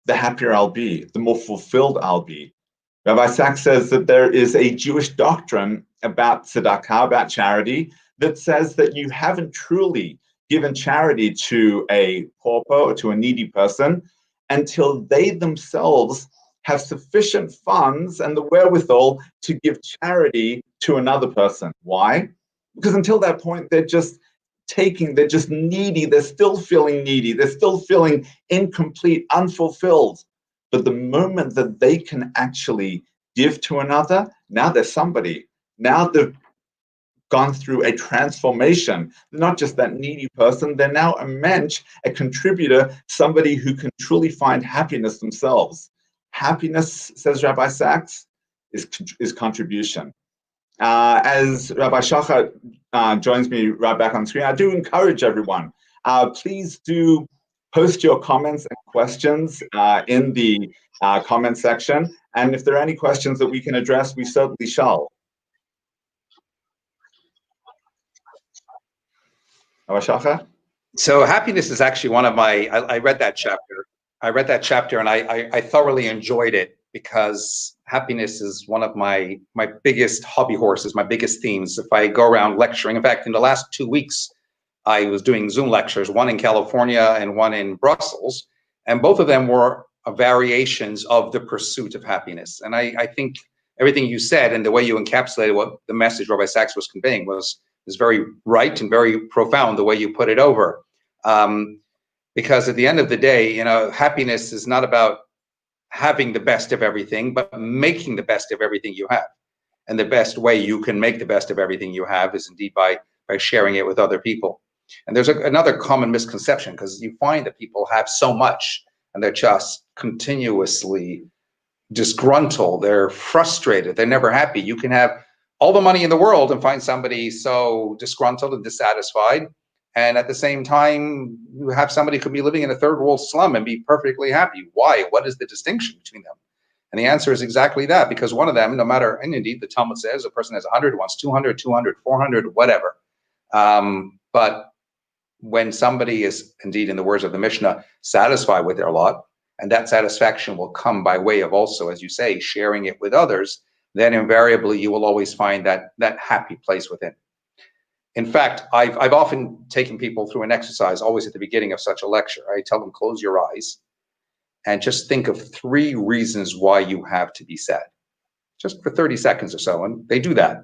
the happier I'll be, the more fulfilled I'll be. Rabbi Sacks says that there is a Jewish doctrine about tzedakah, about charity, that says that you haven't truly given charity to a pauper or to a needy person until they themselves have sufficient funds and the wherewithal to give charity to another person. Why? Because until that point, they're just needy, they're still feeling needy, they're still feeling incomplete, unfulfilled. But the moment that they can actually give to another, now they're somebody. Now they've gone through a transformation. They're not just that needy person, they're now a mensch, a contributor, somebody who can truly find happiness themselves. Happiness, says Rabbi Sacks, is contribution. As Rabbi Schochet joins me right back on screen, I do encourage everyone, please do post your comments and questions in the comment section. And if there are any questions that we can address, we certainly shall. Rabbi Schochet? So happiness is actually one of my, I read that chapter. And I thoroughly enjoyed it, because happiness is one of my biggest hobby horses, my biggest themes. If I go around lecturing, in fact, in the last 2 weeks, I was doing Zoom lectures, one in California and one in Brussels, and both of them were variations of the pursuit of happiness. And I think everything you said and the way you encapsulated what the message Rabbi Sacks was conveying was very right and very profound, the way you put it over. Because at the end of the day, happiness is not about having the best of everything, but making the best of everything you have. And the best way you can make the best of everything you have is indeed by sharing it with other people. And there's another common misconception, because you find that people have so much and they're just continuously disgruntled, they're frustrated, they're never happy. You can have all the money in the world and find somebody so disgruntled and dissatisfied. And at the same time, you have somebody who could be living in a third world slum and be perfectly happy. Why? What is the distinction between them? And the answer is exactly that, because one of them, no matter, and indeed the Talmud says a person has 100, wants 200, 200, 400, whatever. But when somebody is indeed, in the words of the Mishnah, satisfied with their lot, and that satisfaction will come by way of also, as you say, sharing it with others, then invariably you will always find that happy place within. In fact, I've often taken people through an exercise, always at the beginning of such a lecture. I tell them, close your eyes and just think of 3 reasons why you have to be sad, just for 30 seconds or so. And they do that.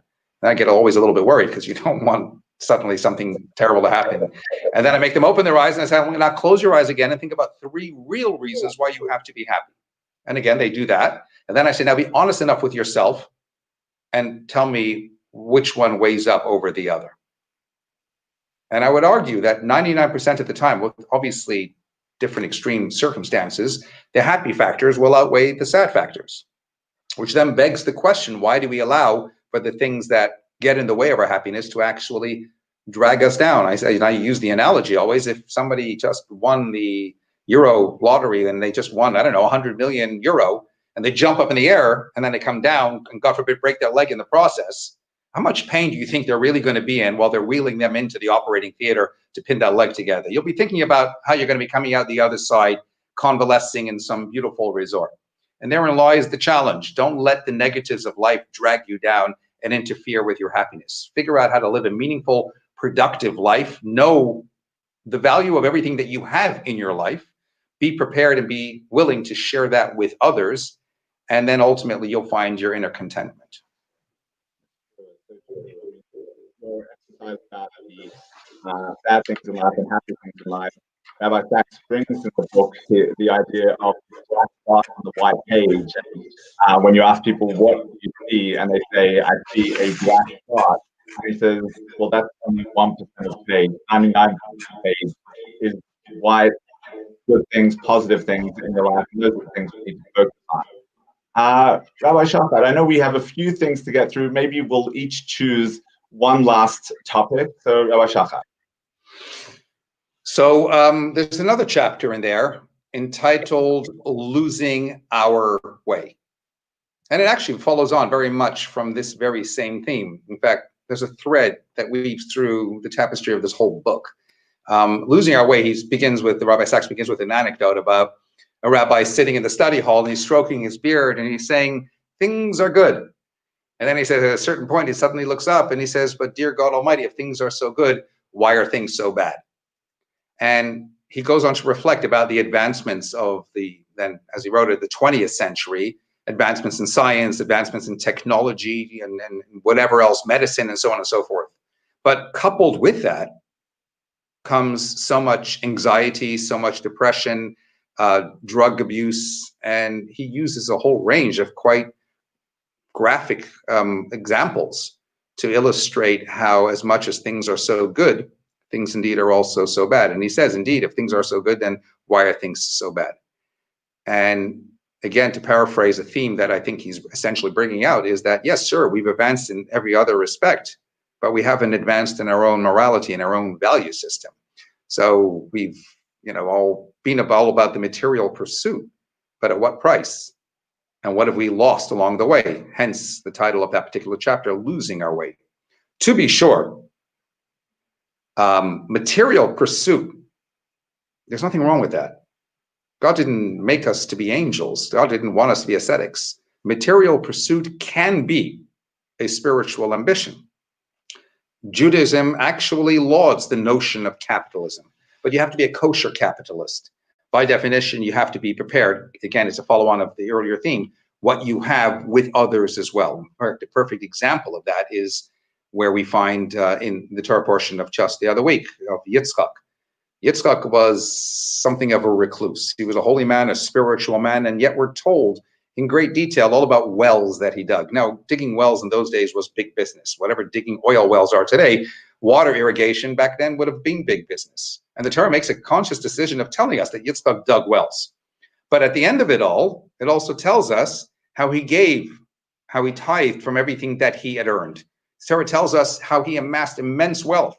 And I get always a little bit worried, because you don't want suddenly something terrible to happen. And then I make them open their eyes and I say, well, now close your eyes again and think about 3 real reasons why you have to be happy. And again, they do that. And then I say, now be honest enough with yourself and tell me which one weighs up over the other. And I would argue that 99% of the time, with obviously different extreme circumstances, the happy factors will outweigh the sad factors, which then begs the question, why do we allow for the things that get in the way of our happiness to actually drag us down? I use the analogy always, if somebody just won the Euro lottery and they just won, I don't know, 100 million euro, and they jump up in the air and then they come down and God forbid break their leg in the process, how much pain do you think they're really going to be in while they're wheeling them into the operating theater to pin that leg together? You'll be thinking about how you're going to be coming out the other side, convalescing in some beautiful resort. And therein lies the challenge. Don't let the negatives of life drag you down and interfere with your happiness. Figure out how to live a meaningful, productive life. Know the value of everything that you have in your life. Be prepared and be willing to share that with others. And then ultimately you'll find your inner contentment. Exercise about the bad things in life and happy things in life. Rabbi Sacks brings in the book the idea of the black spot on the white page. And when you ask people what do you see, and they say, I see a black spot, and he says, well, that's only 1% of the page. 99% of the page is white, good things, positive things in your life, and those are the things we need to focus on. Rabbi Schochet, I know we have a few things to get through. Maybe we'll each choose one last topic. So, Rabbi Schochet. So there's another chapter in there entitled Losing Our Way. And it actually follows on very much from this very same theme. In fact, there's a thread that weaves through the tapestry of this whole book. Losing Our Way, Rabbi Sacks begins with an anecdote about a rabbi sitting in the study hall and he's stroking his beard and he's saying, things are good. And then he says at a certain point, he suddenly looks up and he says, but dear God Almighty, if things are so good, why are things so bad? And he goes on to reflect about the advancements of then, as he wrote it, the 20th century, advancements in science, advancements in technology, and whatever else, medicine, and so on and so forth. But coupled with that comes so much anxiety, so much depression, drug abuse, and he uses a whole range of quite graphic examples to illustrate how, as much as things are so good, things indeed are also so bad. And he says, indeed, if things are so good, then why are things so bad? And again, to paraphrase a theme that I think he's essentially bringing out is that, yes, sir, we've advanced in every other respect, but we haven't advanced in our own morality and our own value system. So we've, all been all about the material pursuit, but at what price? And what have we lost along the way? Hence the title of that particular chapter, Losing Our Way. To be sure, material pursuit, there's nothing wrong with that. God didn't make us to be angels. God didn't want us to be ascetics. Material pursuit can be a spiritual ambition. Judaism actually lauds the notion of capitalism, but you have to be a kosher capitalist. By definition, you have to be prepared. Again, it's a follow-on of the earlier theme, what you have with others as well. The perfect example of that is where we find in the Torah portion of just the other week of Yitzchak. Yitzchak was something of a recluse. He was a holy man, a spiritual man, and yet we're told in great detail all about wells that he dug. Now, digging wells in those days was big business. Whatever digging oil wells are today, water irrigation back then would have been big business. And the Torah makes a conscious decision of telling us that Yitzchak dug wells. But at the end of it all, it also tells us how he gave, how he tithed from everything that he had earned. The Torah tells us how he amassed immense wealth,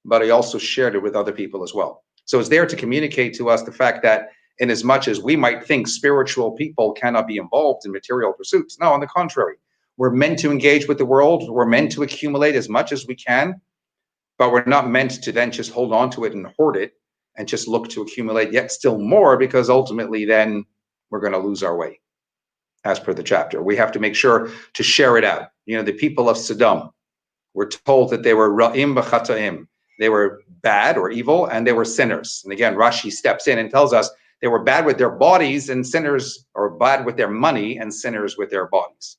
but he also shared it with other people as well. So it's there to communicate to us the fact that in as much as we might think spiritual people cannot be involved in material pursuits, no, on the contrary, we're meant to engage with the world. We're meant to accumulate as much as we can, but we're not meant to then just hold on to it and hoard it and just look to accumulate yet still more, because ultimately then we're going to lose our way. As per the chapter, we have to make sure to share it out. The people of Sodom were told that they were ra'im b'chata'im. They were bad or evil, and they were sinners. And again, Rashi steps in and tells us they were bad with their bodies and sinners, or bad with their money and sinners with their bodies.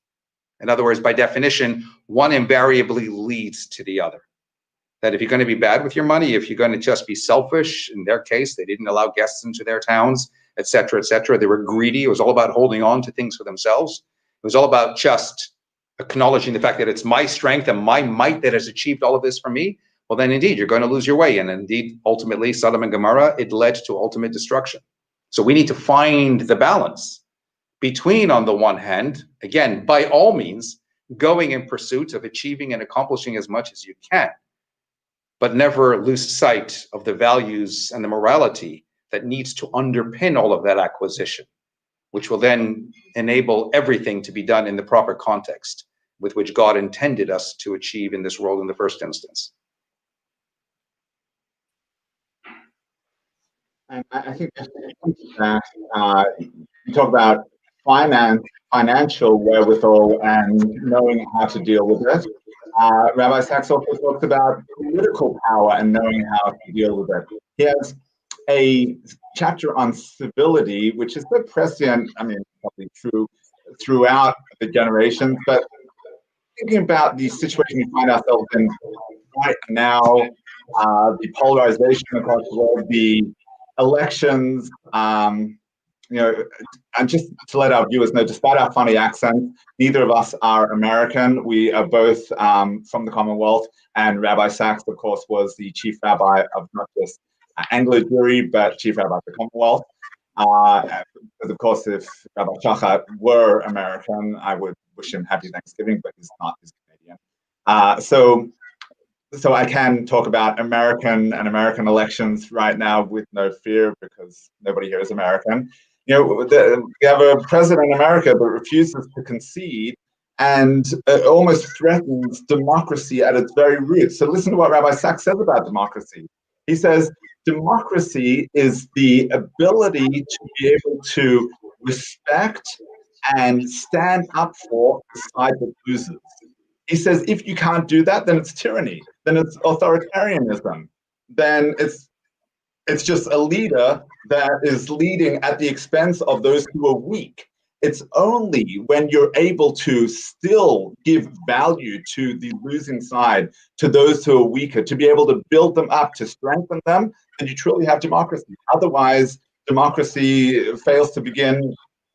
In other words, by definition, one invariably leads to the other. That if you're going to be bad with your money, if you're going to just be selfish, in their case, they didn't allow guests into their towns, etc., etc. They were greedy. It was all about holding on to things for themselves. It was all about just acknowledging the fact that it's my strength and my might that has achieved all of this for me. Well, then indeed, you're going to lose your way. And indeed, ultimately, Sodom and Gomorrah, it led to ultimate destruction. So we need to find the balance between, on the one hand, again, by all means, going in pursuit of achieving and accomplishing as much as you can, but never lose sight of the values and the morality that needs to underpin all of that acquisition, which will then enable everything to be done in the proper context with which God intended us to achieve in this world in the first instance. And I think that you talk about financial wherewithal and knowing how to deal with it. Rabbi Sacks also talks about political power and knowing how to deal with it. He has a chapter on civility, which is so prescient, probably true throughout the generations, but thinking about the situation we find ourselves in right now, the polarization across the world, the elections, and just to let our viewers know, despite our funny accents, neither of us are American. We are both from the Commonwealth, and Rabbi Sacks, of course, was the chief rabbi of not just Anglo-Jewry, but chief rabbi of the Commonwealth. Because of course, if Rabbi Schochet were American, I would wish him happy Thanksgiving, but he's not, he's Canadian. So I can talk about American elections right now with no fear, because nobody here is American. we have a president in America that refuses to concede and almost threatens democracy at its very roots. So listen to what Rabbi Sacks says about democracy. He says, democracy is the ability to be able to respect and stand up for the side that loses. He says, if you can't do that, then it's tyranny, then it's authoritarianism, then it's just a leader that is leading at the expense of those who are weak. It's only when you're able to still give value to the losing side, to those who are weaker, to be able to build them up, to strengthen them, that you truly have democracy. Otherwise, democracy fails to begin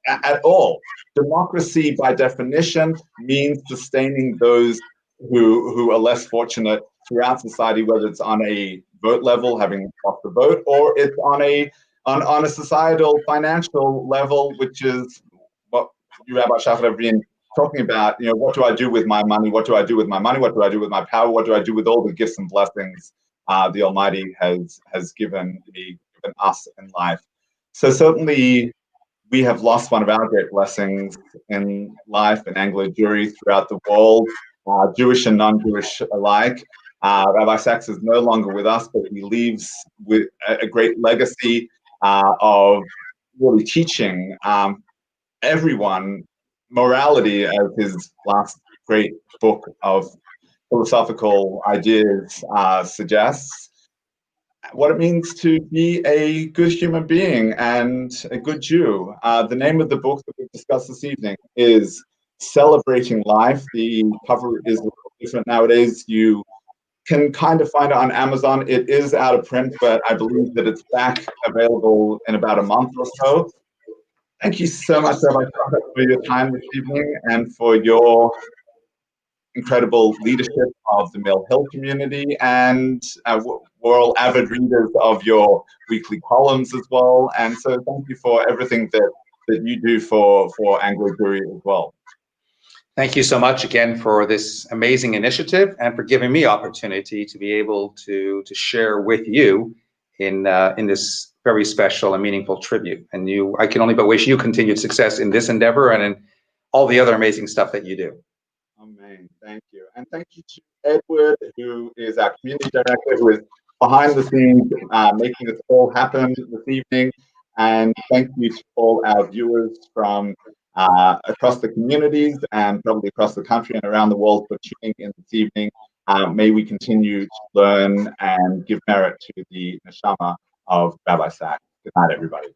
at all. Democracy, by definition, means sustaining those who are less fortunate throughout society, whether it's on a vote level, having lost the vote, or it's on a societal financial level, which is what you, Rabbi Schochet, have been talking about. What do I do with my money? What do I do with my money? What do I do with my power? What do I do with all the gifts and blessings the Almighty has given us in life? So certainly, we have lost one of our great blessings in life in Anglo-Jewry throughout the world, Jewish and non-Jewish alike. Rabbi Sacks is no longer with us, but he leaves with a great legacy of really teaching everyone morality, as his last great book of philosophical ideas suggests. What it means to be a good human being and a good Jew. The name of the book that we've discussed this evening is Celebrating Life. The cover is a little different nowadays. You can kind of find it on Amazon. It is out of print, but I believe that it's back available in about a month or so. Thank you so much, Rabbi Sacks, for your time this evening and for your incredible leadership of the Mill Hill community, and we're all avid readers of your weekly columns as well. And so thank you for everything that you do for Anglo-Jewry as well. Thank you so much again for this amazing initiative and for giving me opportunity to be able to share with you in this very special and meaningful tribute. And I can only but wish you continued success in this endeavor and in all the other amazing stuff that you do. Amen. Thank you. And thank you to Edward, who is our community director, who is behind the scenes making this all happen this evening. And thank you to all our viewers from across the communities and probably across the country and around the world for tuning in this evening. May we continue to learn and give merit to the neshama of Rabbi Sacks. Good night, everybody.